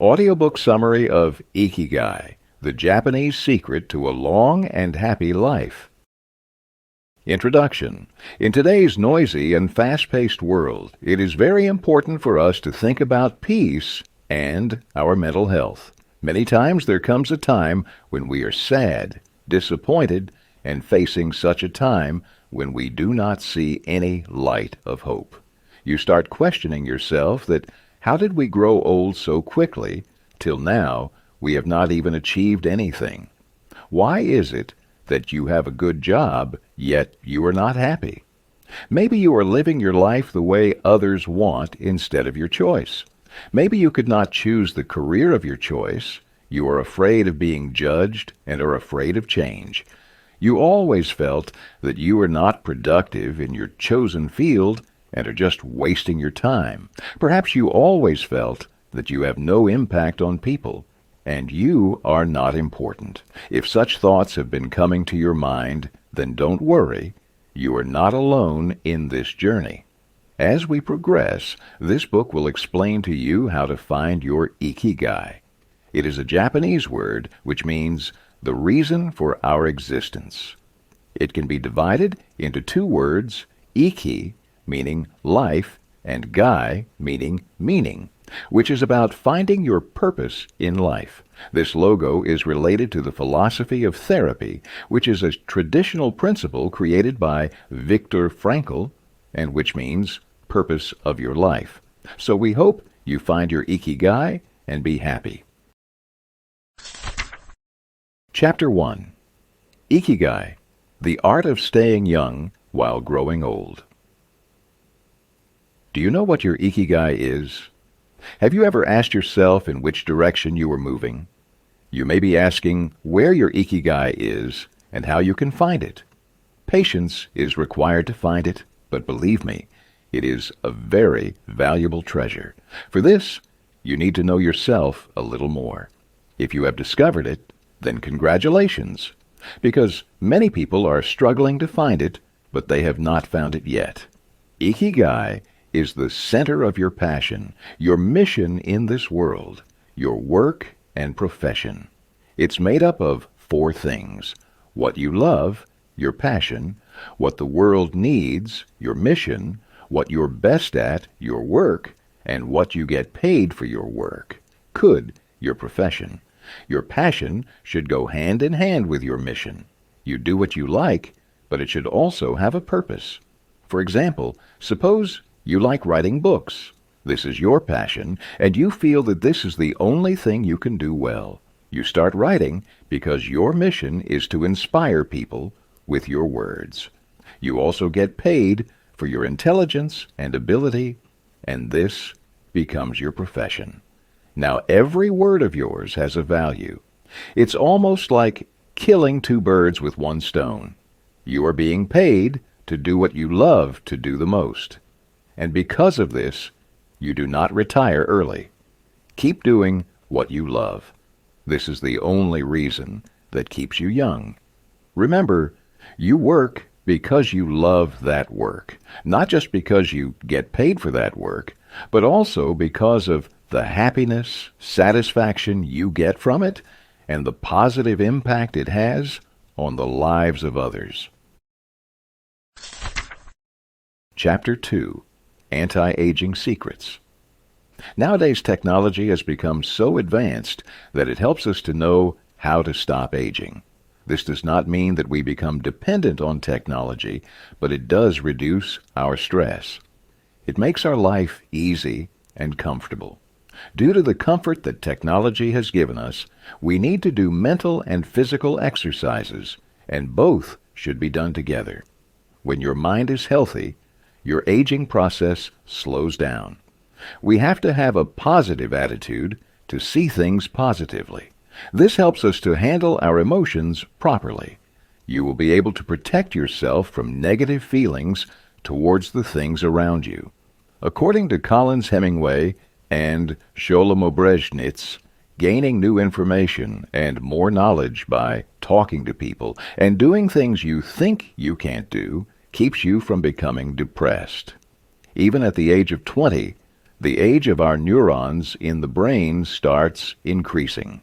Audiobook Summary of Ikigai, the Japanese Secret to a Long and Happy Life. Introduction. In today's noisy and fast-paced world, it is very important for us to think about peace and our mental health. Many times there comes a time when we are sad, disappointed, and facing such a time when we do not see any light of hope. You start questioning yourself that how did we grow old so quickly? Till now, we have not even achieved anything. Why is it that you have a good job, yet you are not happy? Maybe you are living your life the way others want instead of your choice. Maybe you could not choose the career of your choice. You are afraid of being judged and are afraid of change. You always felt that you are not productive in your chosen field and are just wasting your time. Perhaps you always felt that you have no impact on people, and you are not important. If such thoughts have been coming to your mind, then don't worry. You are not alone in this journey. As we progress, this book will explain to you how to find your Ikigai. It is a Japanese word which means the reason for our existence. It can be divided into two words, Iki, meaning life, and Gai, meaning meaning, which is about finding your purpose in life. This logo is related to the philosophy of therapy, which is a traditional principle created by Viktor Frankl, and which means purpose of your life. So we hope you find your Ikigai and be happy. Chapter 1. Ikigai, the art of staying young while growing old. Do you know what your Ikigai is? Have you ever asked yourself in which direction you are moving? You may be asking where your Ikigai is and how you can find it. Patience is required to find it, but believe me, it is a very valuable treasure. For this, you need to know yourself a little more. If you have discovered it, then congratulations, because many people are struggling to find it, but they have not found it yet. Ikigai is the center of your passion, your mission in this world, your work and profession. It's made up of 4 things: what you love, your passion; what the world needs, your mission; what you're best at, your work; and what you get paid for your work, your profession. Your passion should go hand in hand with your mission. You do what you like, but it should also have a purpose. For example, suppose you like writing books. This is your passion, and you feel that this is the only thing you can do well. You start writing because your mission is to inspire people with your words. You also get paid for your intelligence and ability, and this becomes your profession. Now every word of yours has a value. It's almost like killing 2 birds with 1 stone. You are being paid to do what you love to do the most. And because of this, you do not retire early. Keep doing what you love. This is the only reason that keeps you young. Remember, you work because you love that work, not just because you get paid for that work, but also because of the happiness, satisfaction you get from it, and the positive impact it has on the lives of others. Chapter 2. Anti-Aging Secrets. Nowadays, technology has become so advanced that it helps us to know how to stop aging. This does not mean that we become dependent on technology, but it does reduce our stress. It makes our life easy and comfortable. Due to the comfort that technology has given us, we need to do mental and physical exercises, and both should be done together. When your mind is healthy, your aging process slows down. We have to have a positive attitude to see things positively. This helps us to handle our emotions properly. You will be able to protect yourself from negative feelings towards the things around you. According to Collins Hemingway and Shlomo Brezhnitz, gaining new information and more knowledge by talking to people and doing things you think you can't do keeps you from becoming depressed. Even at the age of 20, The age of our neurons in the brain starts increasing.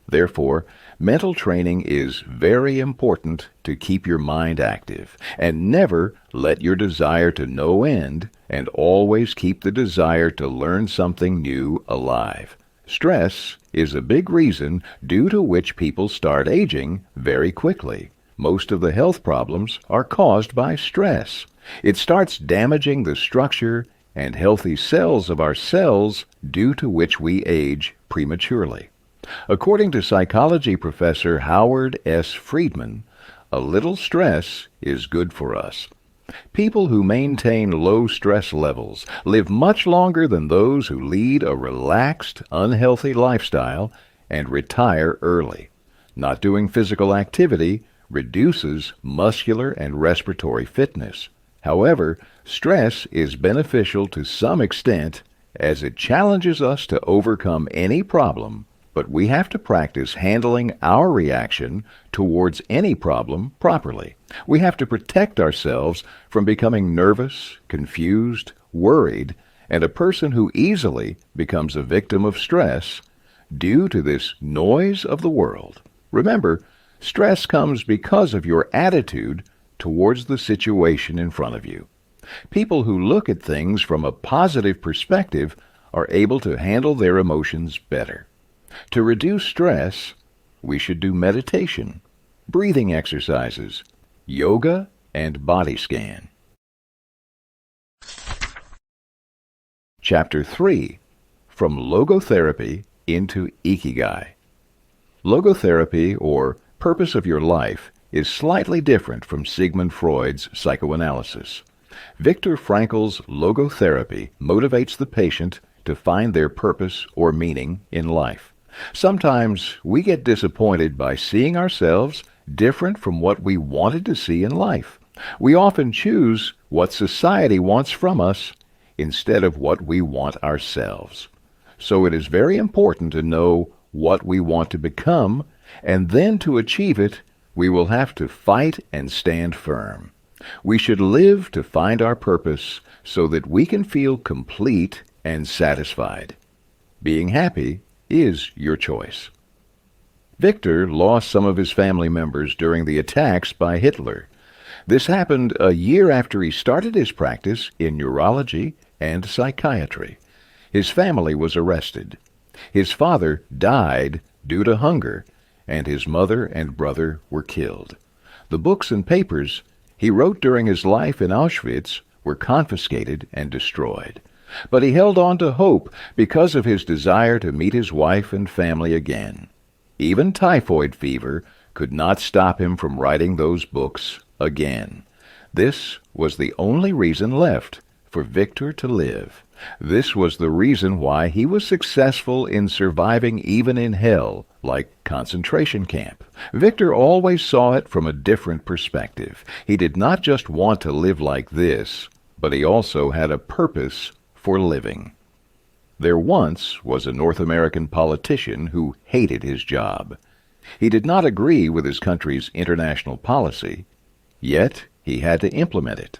Therefore, mental training is very important to keep your mind active, and never let your desire to know end, and always keep the desire to learn something new alive. Stress is a big reason due to which people start aging very quickly. Most of the health problems are caused by stress. It starts damaging the structure and healthy cells of our cells, due to which we age prematurely. According to psychology professor Howard S. Friedman, a little stress is good for us. People who maintain low stress levels live much longer than those who lead a relaxed, unhealthy lifestyle and retire early. Not doing physical activity reduces muscular and respiratory fitness. However, stress is beneficial to some extent as it challenges us to overcome any problem, but we have to practice handling our reaction towards any problem properly. We have to protect ourselves from becoming nervous, confused, worried, and a person who easily becomes a victim of stress due to this noise of the world. Remember, stress comes because of your attitude towards the situation in front of you. People who look at things from a positive perspective are able to handle their emotions better. To reduce stress, we should do meditation, breathing exercises, yoga, and body scan. Chapter 3. From Logotherapy into Ikigai. Logotherapy, or purpose of your life, is slightly different from Sigmund Freud's psychoanalysis. Viktor Frankl's logotherapy motivates the patient to find their purpose or meaning in life. Sometimes we get disappointed by seeing ourselves different from what we wanted to see in life. We often choose what society wants from us instead of what we want ourselves. So it is very important to know what we want to become, and then to achieve it, we will have to fight and stand firm. We should live to find our purpose so that we can feel complete and satisfied. Being happy is your choice. Victor lost some of his family members during the attacks by Hitler. This happened a year after he started his practice in neurology and psychiatry. His family was arrested. His father died due to hunger, and his mother and brother were killed. The books and papers he wrote during his life in Auschwitz were confiscated and destroyed. But he held on to hope because of his desire to meet his wife and family again. Even typhoid fever could not stop him from writing those books again. This was the only reason left for Victor to live. This was the reason why he was successful in surviving even in hell, like concentration camp. Victor always saw it from a different perspective. He did not just want to live like this, but he also had a purpose for living. There once was a North American politician who hated his job. He did not agree with his country's international policy, yet he had to implement it.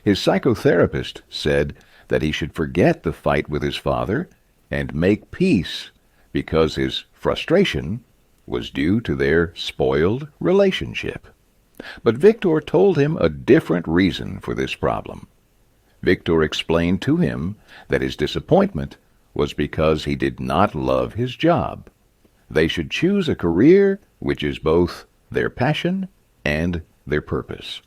His psychotherapist said that he should forget the fight with his father and make peace because his frustration was due to their spoiled relationship. But Victor told him a different reason for this problem. Victor explained to him that his disappointment was because he did not love his job. They should choose a career which is both their passion and their purpose.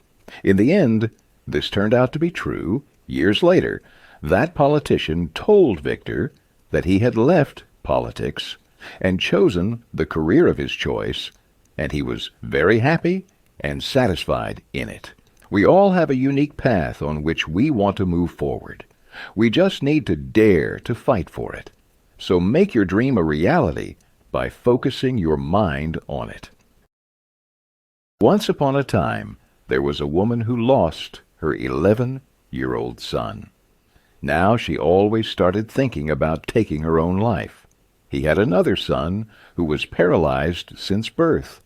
In the end, this turned out to be true. Years later, that politician told Victor that he had left politics and chosen the career of his choice, and he was very happy and satisfied in it. We all have a unique path on which we want to move forward. We just need to dare to fight for it. So make your dream a reality by focusing your mind on it. Once upon a time, there was a woman who lost her 11-year-old son. Now she always started thinking about taking her own life. He had another son who was paralyzed since birth.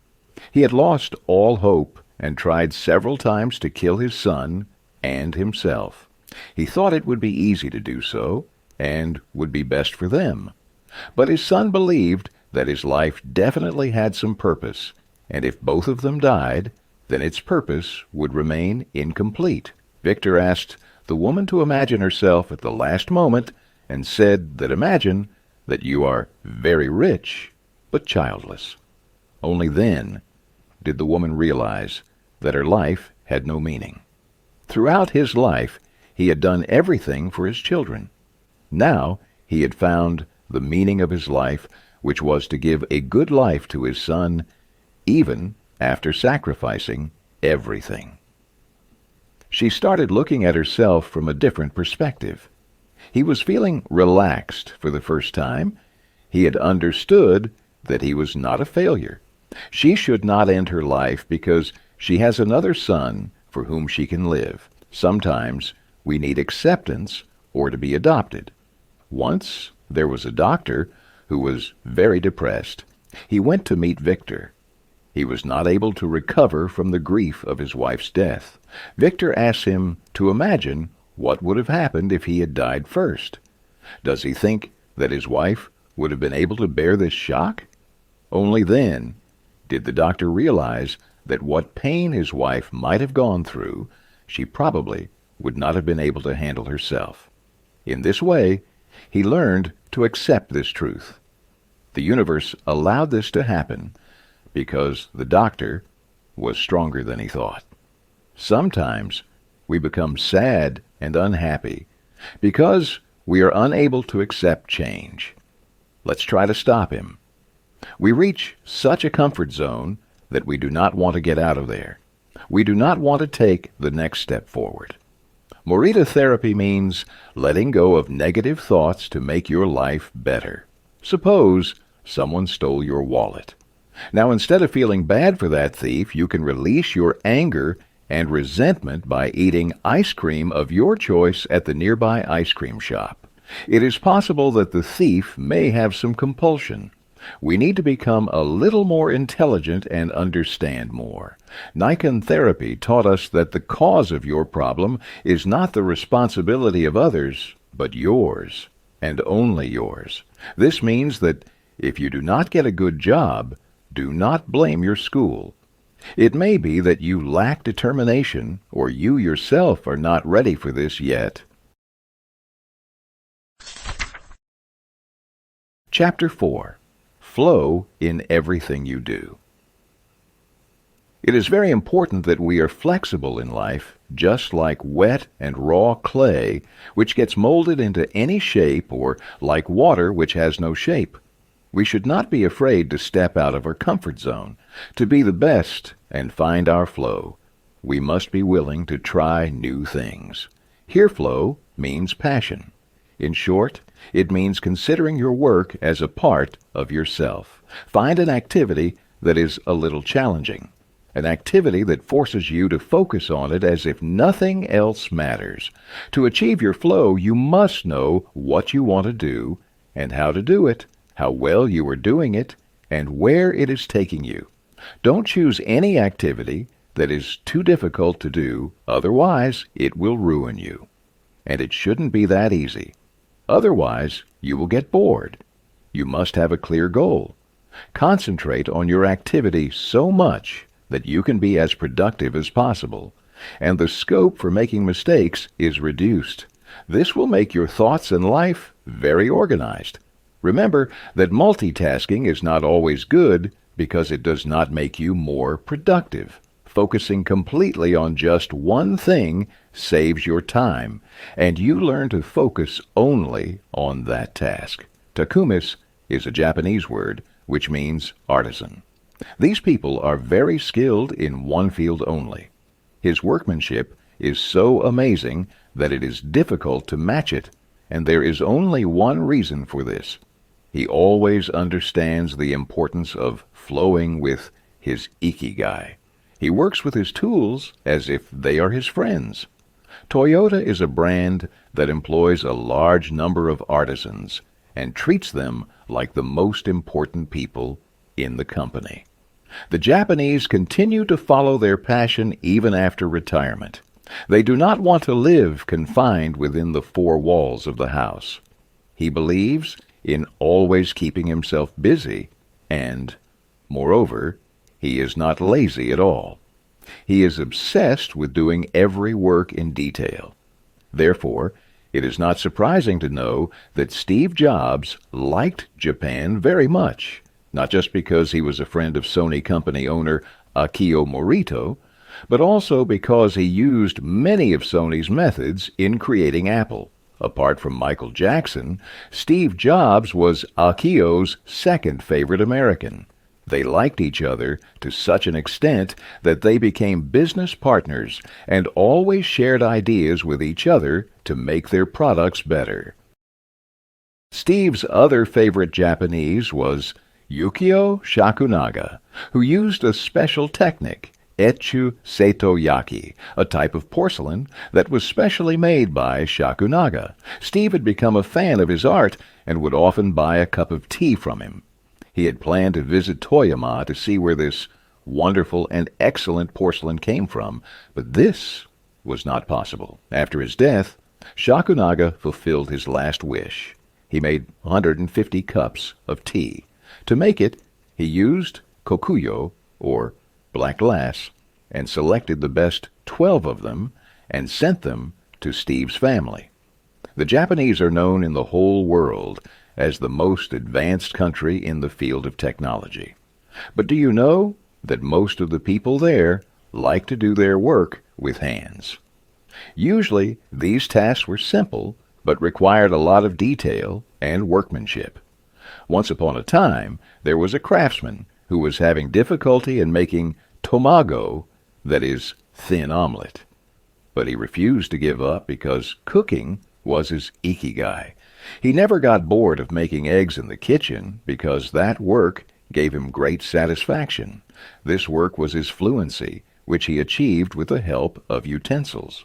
He had lost all hope and tried several times to kill his son and himself. He thought it would be easy to do so, and would be best for them. But his son believed that his life definitely had some purpose, and if both of them died, then its purpose would remain incomplete. Victor asked the woman to imagine herself at the last moment and said that imagine that you are very rich but childless. Only then did the woman realize that her life had no meaning. Throughout his life, he had done everything for his children. Now he had found the meaning of his life, which was to give a good life to his son, even after sacrificing everything. She started looking at herself from a different perspective. He was feeling relaxed for the first time. He had understood that he was not a failure. She should not end her life because she has another son for whom she can live. Sometimes we need acceptance or to be adopted. Once there was a doctor who was very depressed. He went to meet Victor. He was not able to recover from the grief of his wife's death. Victor asked him to imagine what would have happened if he had died first. Does he think that his wife would have been able to bear this shock? Only then did the doctor realize that what pain his wife might have gone through, she probably would not have been able to handle herself. In this way, he learned to accept this truth. The universe allowed this to happen because the doctor was stronger than he thought. Sometimes we become sad and unhappy because we are unable to accept change. Let's try to stop him. We reach such a comfort zone that we do not want to get out of there. We do not want to take the next step forward. Morita therapy means letting go of negative thoughts to make your life better. Suppose someone stole your wallet. Now, instead of feeling bad for that thief, you can release your anger and resentment by eating ice cream of your choice at the nearby ice cream shop. It is possible that the thief may have some compulsion. We need to become a little more intelligent and understand more. Nikan therapy taught us that the cause of your problem is not the responsibility of others, but yours, and only yours. This means that if you do not get a good job, do not blame your school. It may be that you lack determination, or you yourself are not ready for this yet. Chapter 4. Flow in everything you do. It is very important that we are flexible in life, just like wet and raw clay, which gets molded into any shape, or like water, which has no shape. We should not be afraid to step out of our comfort zone. To be the best and find our flow, we must be willing to try new things. Here, flow means passion. In short, it means considering your work as a part of yourself. Find an activity that is a little challenging, an activity that forces you to focus on it as if nothing else matters. To achieve your flow, you must know what you want to do and how to do it, how well you are doing it, and where it is taking you. Don't choose any activity that is too difficult to do, otherwise it will ruin you. And it shouldn't be that easy. Otherwise, you will get bored. You must have a clear goal. Concentrate on your activity so much that you can be as productive as possible, and the scope for making mistakes is reduced. This will make your thoughts and life very organized. Remember that multitasking is not always good because it does not make you more productive. Focusing completely on just one thing saves your time, and you learn to focus only on that task. Takumis is a Japanese word which means artisan. These people are very skilled in one field only. His workmanship is so amazing that it is difficult to match it, and there is only one reason for this. He always understands the importance of flowing with his Ikigai. He works with his tools as if they are his friends. Toyota is a brand that employs a large number of artisans and treats them like the most important people in the company. The Japanese continue to follow their passion even after retirement. They do not want to live confined within the four walls of the house. He believes in always keeping himself busy, and, moreover, he is not lazy at all. He is obsessed with doing every work in detail. Therefore, it is not surprising to know that Steve Jobs liked Japan very much, not just because he was a friend of Sony company owner Akio Morita, but also because he used many of Sony's methods in creating Apple. Apart from Michael Jackson, Steve Jobs was Akio's second favorite American. They liked each other to such an extent that they became business partners and always shared ideas with each other to make their products better. Steve's other favorite Japanese was Yukio Shakunaga, who used a special technique, Etchu Seitoyaki, a type of porcelain that was specially made by Shakunaga. Steve had become a fan of his art and would often buy a cup of tea from him. He had planned to visit Toyama to see where this wonderful and excellent porcelain came from, but this was not possible. After his death, Shakunaga fulfilled his last wish. He made 150 cups of tea. To make it, he used kokuyo, or black glass, and selected the best 12 of them and sent them to Steve's family. The Japanese are known in the whole world as the most advanced country in the field of technology. But do you know that most of the people there like to do their work with hands? Usually, these tasks were simple, but required a lot of detail and workmanship. Once upon a time, there was a craftsman who was having difficulty in making tomago, that is, thin omelet. But he refused to give up because cooking was his ikigai. He never got bored of making eggs in the kitchen because that work gave him great satisfaction. This work was his fluency, which he achieved with the help of utensils.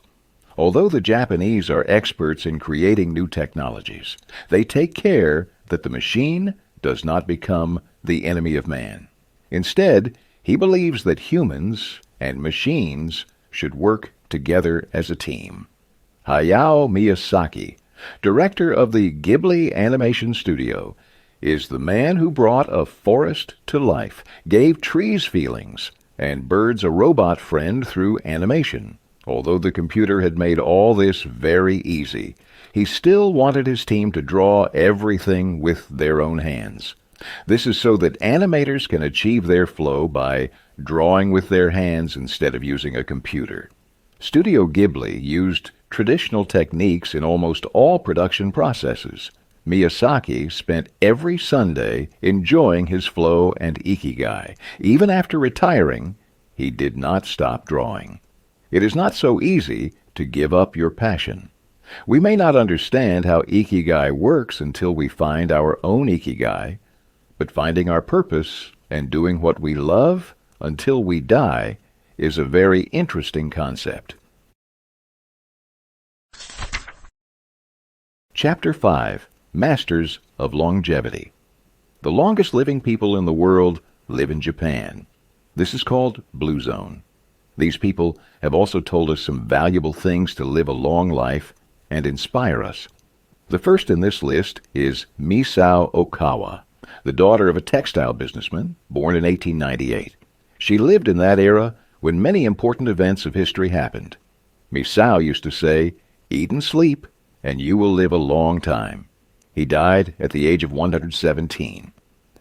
Although the Japanese are experts in creating new technologies, they take care that the machine does not become the enemy of man. Instead, he believes that humans and machines should work together as a team. Hayao Miyazaki, director of the Ghibli Animation Studio, is the man who brought a forest to life, gave trees feelings, and birds a robot friend through animation. Although the computer had made all this very easy, he still wanted his team to draw everything with their own hands. This is so that animators can achieve their flow by drawing with their hands instead of using a computer. Studio Ghibli used traditional techniques in almost all production processes. Miyazaki spent every Sunday enjoying his flow and ikigai. Even after retiring, he did not stop drawing. It is not so easy to give up your passion. We may not understand how ikigai works until we find our own ikigai, but finding our purpose and doing what we love until we die is a very interesting concept. Chapter 5. Masters of Longevity. The longest living people in the world live in Japan. This is called Blue Zone. These people have also told us some valuable things to live a long life and inspire us. The first in this list is Misao Okawa, the daughter of a textile businessman born in 1898. She lived in that era when many important events of history happened. Misao used to say, "Eat and sleep, and you will live a long time." He died at the age of 117.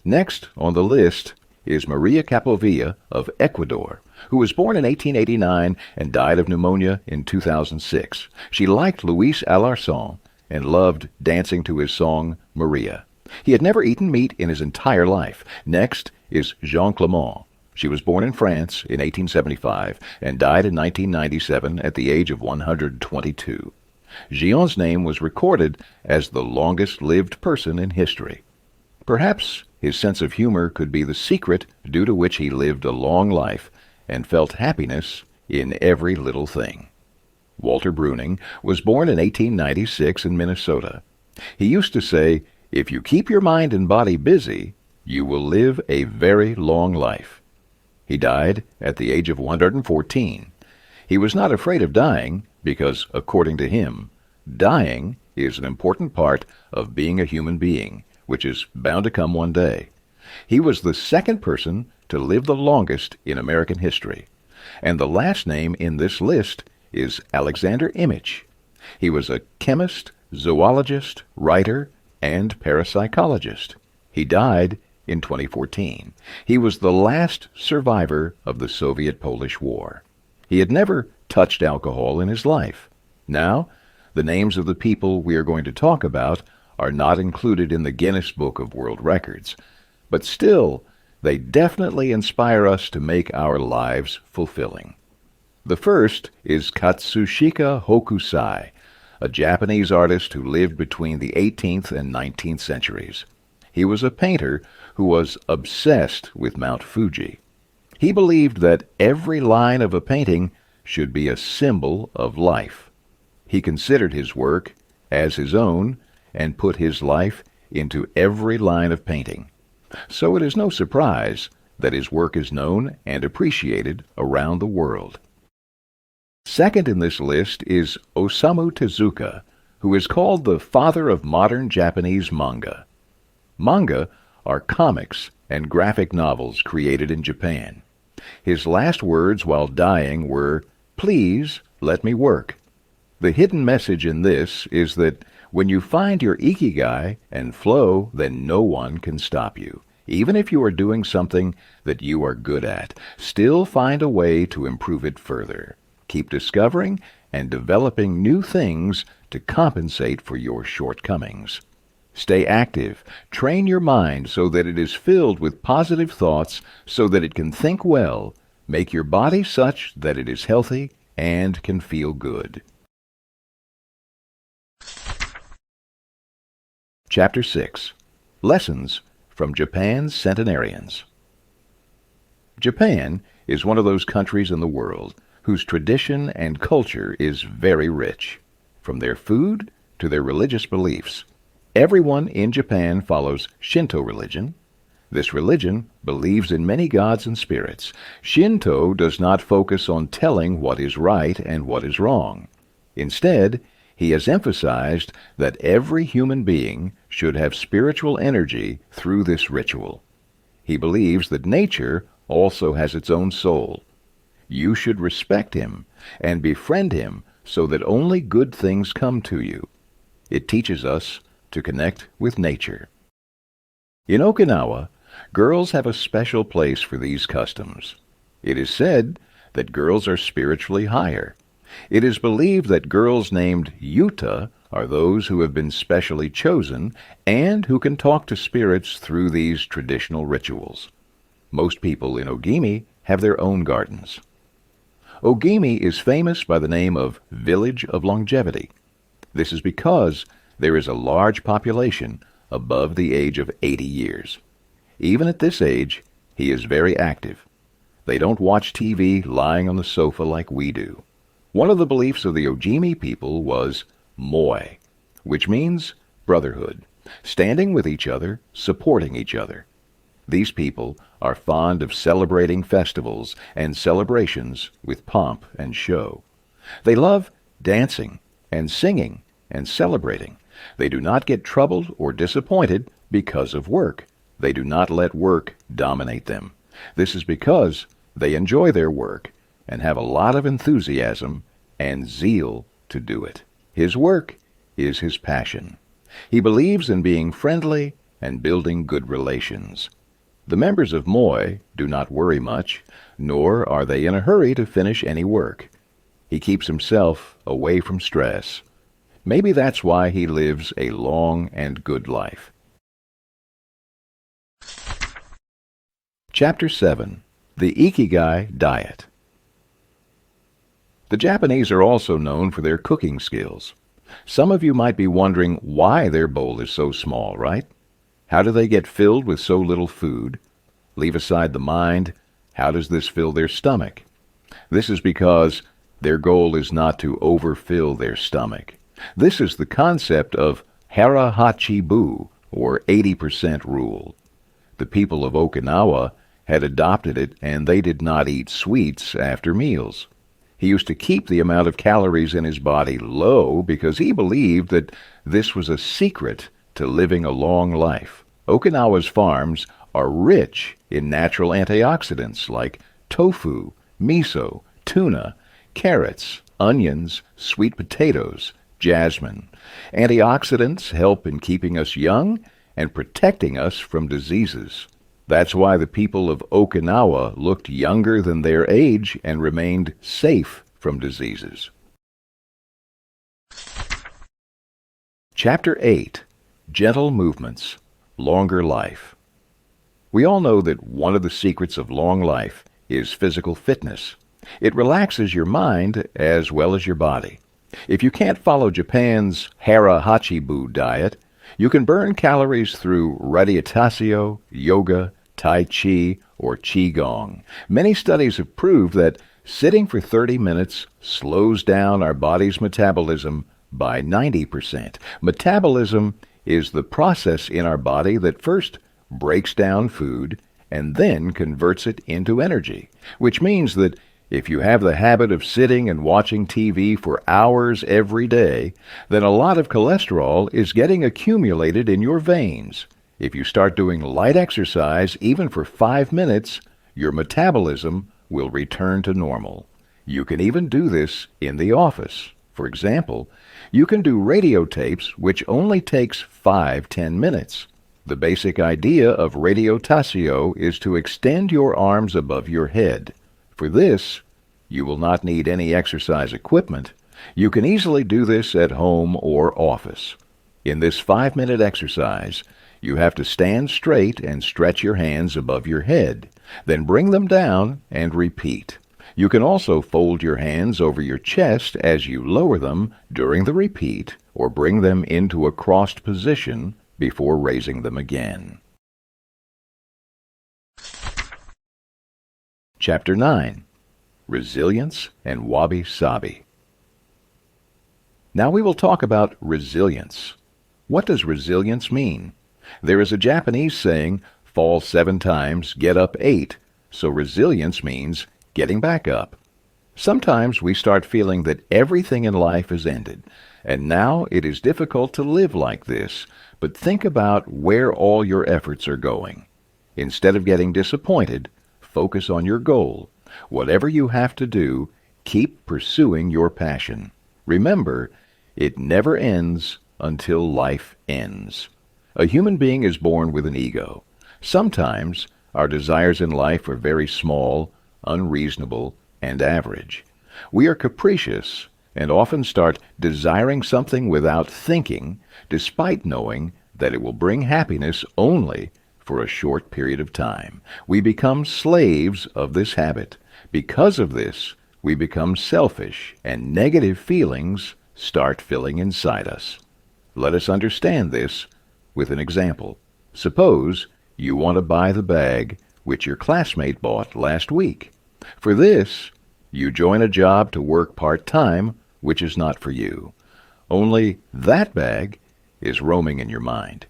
Next on the list is Maria Capovilla of Ecuador, who was born in 1889 and died of pneumonia in 2006. She liked Luis Alarcón and loved dancing to his song Maria. He had never eaten meat in his entire life. Next is Jean Clément. She was born in France in 1875 and died in 1997 at the age of 122. Jean's name was recorded as the longest-lived person in history. Perhaps his sense of humor could be the secret due to which he lived a long life and felt happiness in every little thing. Walter Bruning was born in 1896 in Minnesota. He used to say, "If you keep your mind and body busy, you will live a very long life." He died at the age of 114. He was not afraid of dying because, according to him, dying is an important part of being a human being, which is bound to come one day. He was the second person to live the longest in American history, and the last name in this list is Alexander Imich. He was a chemist, zoologist, writer, and parapsychologist. He died in 2014. He was the last survivor of the Soviet-Polish War. He had never touched alcohol in his life. Now, the names of the people we are going to talk about are not included in the Guinness Book of World Records, but still, they definitely inspire us to make our lives fulfilling. The first is Katsushika Hokusai, a Japanese artist who lived between the 18th and 19th centuries. He was a painter who was obsessed with Mount Fuji. He believed that every line of a painting should be a symbol of life. He considered his work as his own and put his life into every line of painting. So it is no surprise that his work is known and appreciated around the world. Second in this list is Osamu Tezuka, who is called the father of modern Japanese manga. Manga are comics and graphic novels created in Japan. His last words while dying were, "Please let me work." The hidden message in this is that when you find your Ikigai and flow, then no one can stop you. Even if you are doing something that you are good at, still find a way to improve it further. Keep discovering and developing new things to compensate for your shortcomings. Stay active. Train your mind so that it is filled with positive thoughts so that it can think well. Make your body such that it is healthy and can feel good. Chapter 6. Lessons from Japan's Centenarians. Japan is one of those countries in the world whose tradition and culture is very rich. From their food to their religious beliefs, everyone in Japan follows Shinto religion. This religion believes in many gods and spirits. Shinto does not focus on telling what is right and what is wrong. Instead, he has emphasized that every human being should have spiritual energy through this ritual. He believes that nature also has its own soul. You should respect him and befriend him so that only good things come to you. It teaches us to connect with nature. In Okinawa, girls have a special place for these customs. It is said that girls are spiritually higher. It is believed that girls named Yuta are those who have been specially chosen and who can talk to spirits through these traditional rituals. Most people in Ogimi have their own gardens. Ogimi is famous by the name of Village of Longevity. This is because there is a large population above the age of 80 years. Even at this age, he is very active. They don't watch TV lying on the sofa like we do. One of the beliefs of the Ojimi people was moi, which means brotherhood, standing with each other, supporting each other. These people are fond of celebrating festivals and celebrations with pomp and show. They love dancing and singing and celebrating. They do not get troubled or disappointed because of work. They do not let work dominate them. This is because they enjoy their work and have a lot of enthusiasm and zeal to do it. His work is his passion. He believes in being friendly and building good relations. The members of Moi do not worry much, nor are they in a hurry to finish any work. He keeps himself away from stress. Maybe that's why he lives a long and good life. Chapter 7. The Ikigai Diet. The Japanese are also known for their cooking skills. Some of you might be wondering why their bowl is so small, right? How do they get filled with so little food? Leave aside the mind, how does this fill their stomach? This is because their goal is not to overfill their stomach. This is the concept of hara hachi bu, or 80% rule. The people of Okinawa had adopted it, and they did not eat sweets after meals. He used to keep the amount of calories in his body low because he believed that this was a secret to living a long life. Okinawa's farms are rich in natural antioxidants like tofu, miso, tuna, carrots, onions, sweet potatoes, jasmine. Antioxidants help in keeping us young and protecting us from diseases. That's why the people of Okinawa looked younger than their age and remained safe from diseases. Chapter 8. Gentle Movements, Longer Life. We all know that one of the secrets of long life is physical fitness. It relaxes your mind as well as your body. If you can't follow Japan's Hara Hachibu diet, you can burn calories through radiatatio, yoga, tai chi, or qigong. Many studies have proved that sitting for 30 minutes slows down our body's metabolism by 90%. Metabolism is the process in our body that first breaks down food and then converts it into energy, which means that if you have the habit of sitting and watching TV for hours every day, then a lot of cholesterol is getting accumulated in your veins. If you start doing light exercise, even for 5 minutes, your metabolism will return to normal. You can even do this in the office. For example, you can do radio tapes, which only takes 5-10 minutes. The basic idea of radiatatio is to extend your arms above your head. For this, you will not need any exercise equipment. You can easily do this at home or office. In this 5-minute exercise, you have to stand straight and stretch your hands above your head, then bring them down and repeat. You can also fold your hands over your chest as you lower them during the repeat, or bring them into a crossed position before raising them again. Chapter 9. Resilience and Wabi-sabi. Now we will talk about resilience. What does resilience mean? There is a Japanese saying, fall 7 times, get up 8. So resilience means getting back up. Sometimes we start feeling that everything in life is ended, and now it is difficult to live like this, but think about where all your efforts are going. Instead of getting disappointed, focus on your goal. Whatever you have to do, keep pursuing your passion. Remember, it never ends until life ends. A human being is born with an ego. Sometimes our desires in life are very small, unreasonable, and average. We are capricious and often start desiring something without thinking, despite knowing that it will bring happiness only for a short period of time. We become slaves of this habit. Because of this, we become selfish, and negative feelings start filling inside us. Let us understand this with an example. Suppose you want to buy the bag which your classmate bought last week. For this, you join a job to work part-time, which is not for you. Only that bag is roaming in your mind.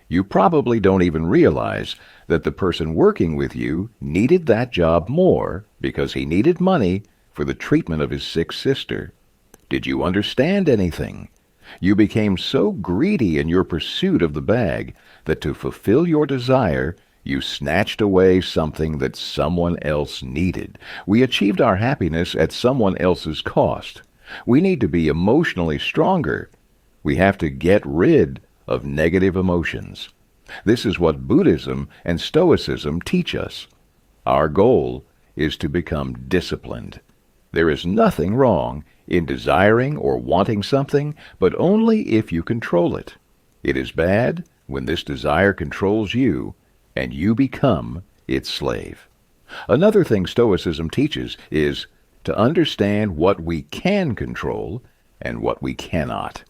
You probably don't even realize that the person working with you needed that job more because he needed money for the treatment of his sick sister. Did you understand anything? You became so greedy in your pursuit of the bag that to fulfill your desire, you snatched away something that someone else needed. We achieved our happiness at someone else's cost. We need to be emotionally stronger. We have to get rid of negative emotions. This is what Buddhism and Stoicism teach us. Our goal is to become disciplined. There is nothing wrong in desiring or wanting something, but only if you control it. It is bad when this desire controls you and you become its slave. Another thing Stoicism teaches is to understand what we can control and what we cannot.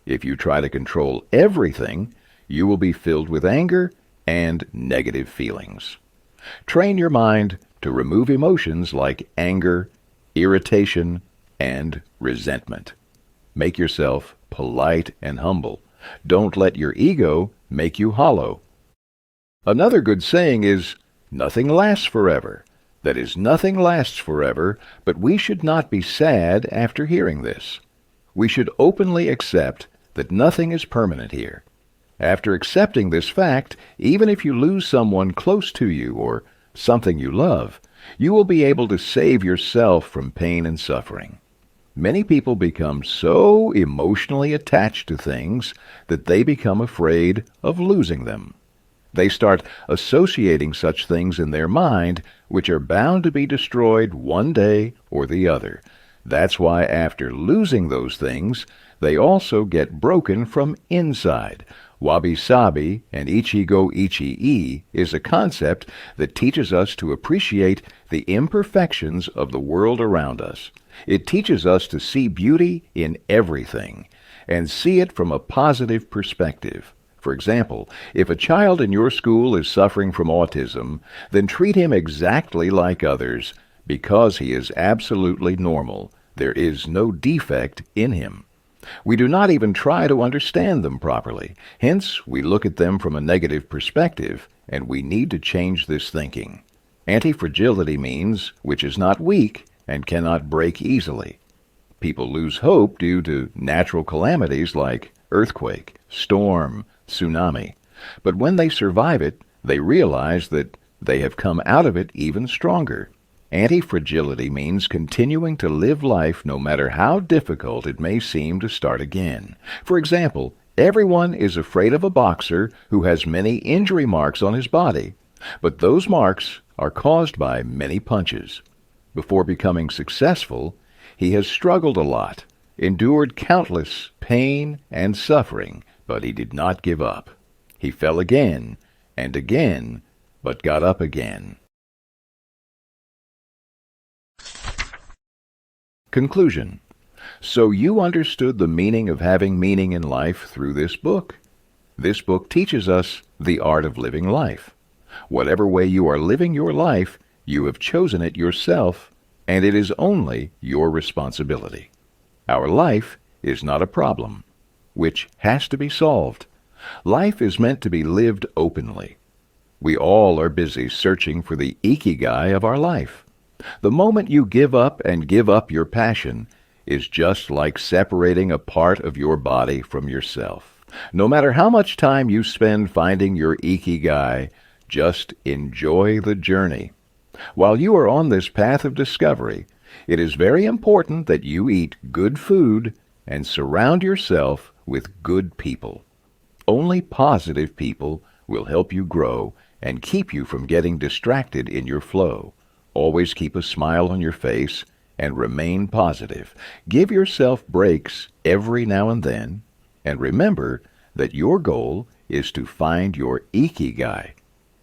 If you try to control everything, you will be filled with anger and negative feelings. Train your mind to remove emotions like anger, irritation, and resentment. Make yourself polite and humble. Don't let your ego make you hollow. Another good saying is, nothing lasts forever. That is, nothing lasts forever, but we should not be sad after hearing this. We should openly accept that nothing is permanent here. After accepting this fact, even if you lose someone close to you or something you love, you will be able to save yourself from pain and suffering. Many people become so emotionally attached to things that they become afraid of losing them. They start associating such things in their mind, which are bound to be destroyed one day or the other. That's why after losing those things, they also get broken from inside. Wabi-sabi and Ikigai is a concept that teaches us to appreciate the imperfections of the world around us. It teaches us to see beauty in everything and see it from a positive perspective. For example, if a child in your school is suffering from autism, then treat him exactly like others because he is absolutely normal. There is no defect in him. We do not even try to understand them properly. Hence, we look at them from a negative perspective, and we need to change this thinking. Anti-fragility means which is not weak and cannot break easily. People lose hope due to natural calamities like earthquake, storm, tsunami. But when they survive it, they realize that they have come out of it even stronger. Anti-fragility means continuing to live life no matter how difficult it may seem to start again. For example, everyone is afraid of a boxer who has many injury marks on his body, but those marks are caused by many punches. Before becoming successful, he has struggled a lot, endured countless pain and suffering, but he did not give up. He fell again and again, but got up again. Conclusion. So you understood the meaning of having meaning in life through this book. This book teaches us the art of living life. Whatever way you are living your life, you have chosen it yourself, and it is only your responsibility. Our life is not a problem, which has to be solved. Life is meant to be lived openly. We all are busy searching for the Ikigai of our life. The moment you give up and give up your passion is just like separating a part of your body from yourself. No matter how much time you spend finding your Ikigai, just enjoy the journey. While you are on this path of discovery, it is very important that you eat good food and surround yourself with good people. Only positive people will help you grow and keep you from getting distracted in your flow. Always keep a smile on your face and remain positive. Give yourself breaks every now and then, and remember that your goal is to find your Ikigai.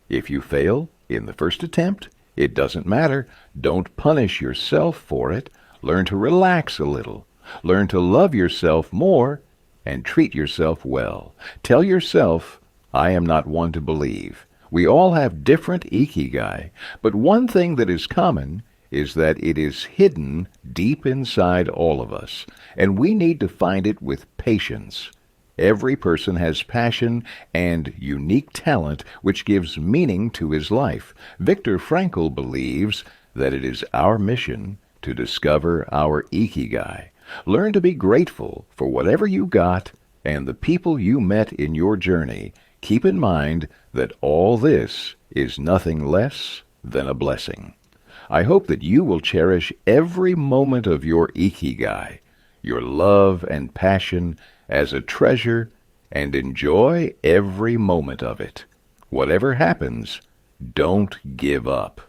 If you fail in the first attempt, it doesn't matter. Don't punish yourself for it. Learn to relax a little. Learn to love yourself more and treat yourself well. Tell yourself, I am not one to believe. We all have different Ikigai, but one thing that is common is that it is hidden deep inside all of us, and we need to find it with patience. Every person has passion and unique talent which gives meaning to his life. Viktor Frankl believes that it is our mission to discover our Ikigai. Learn to be grateful for whatever you got and the people you met in your journey. Keep in mind that all this is nothing less than a blessing. I hope that you will cherish every moment of your Ikigai, your love and passion, as a treasure, and enjoy every moment of it. Whatever happens, don't give up.